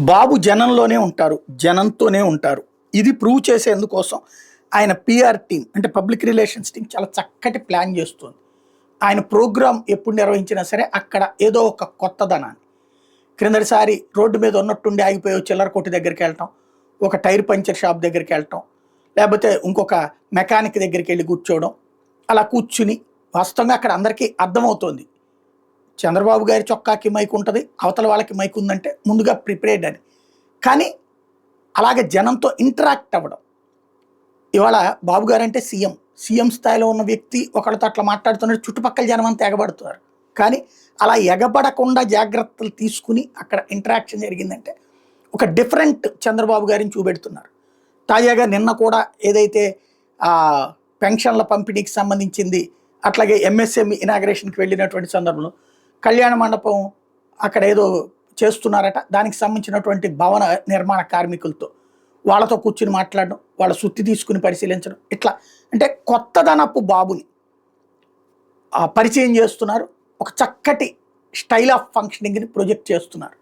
బాబు జనంలోనే ఉంటారు. జనంతోనే ఉంటారు. ఇది ప్రూవ్ చేసేందుకోసం ఆయన పీఆర్ టీమ్ అంటే పబ్లిక్ రిలేషన్స్ టీమ్ చాలా చక్కటి ప్లాన్ చేస్తుంది. ఆయన ప్రోగ్రామ్ ఎప్పుడు నిర్వహించినా సరే అక్కడ ఏదో ఒక కొత్తదనాన్ని క్రిందటిసారి రోడ్డు మీద ఉన్నట్టుండి ఆగిపోయి చిల్లర కొట్టు దగ్గరికి వెళ్ళటం, ఒక టైర్ పంచర్ షాప్ దగ్గరికి వెళ్ళటం, లేకపోతే ఇంకొక మెకానిక్ దగ్గరికి వెళ్ళి కూర్చోవడం, అలా కూర్చుని వాస్తవంగా అక్కడ అందరికీ అర్థమవుతోంది చంద్రబాబు గారి చొక్కాకి మైక్ ఉంటుంది, అవతల వాళ్ళకి మైక్ ఉందంటే ముందుగా ప్రిపేర్డ్ అని. కానీ అలాగే జనంతో ఇంటరాక్ట్ అవ్వడం. ఇవాళ బాబు గారు అంటే సీఎం స్థాయిలో ఉన్న వ్యక్తి ఒకళ్ళతో అట్లా మాట్లాడుతున్నట్టు చుట్టుపక్కల జనం అంతా ఎగబడుతున్నారు. కానీ అలా ఎగబడకుండా జాగ్రత్తలు తీసుకుని అక్కడ ఇంటరాక్షన్ జరిగిందంటే ఒక డిఫరెంట్ చంద్రబాబు గారిని చూపెడుతున్నారు. తాజాగా నిన్న కూడా ఏదైతే పెన్షన్ల పంపిణీకి సంబంధించింది, అట్లాగే ఎంఎస్ఎంఈ ఇనాగ్రేషన్కి వెళ్ళినటువంటి సందర్భంలో కళ్యాణ మండపం అక్కడ ఏదో చేస్తున్నారట, దానికి సంబంధించినటువంటి భవన నిర్మాణ కార్మికులతో వాళ్ళతో కూర్చుని మాట్లాడడం, వాళ్ళ సుత్తి తీసుకుని పరిశీలించడం, ఇట్లా అంటే కొత్తదనపు బాబుని పరిచయం చేస్తున్నారు. ఒక చక్కటి స్టైల్ ఆఫ్ ఫంక్షనింగ్ని ప్రొజెక్ట్ చేస్తున్నారు.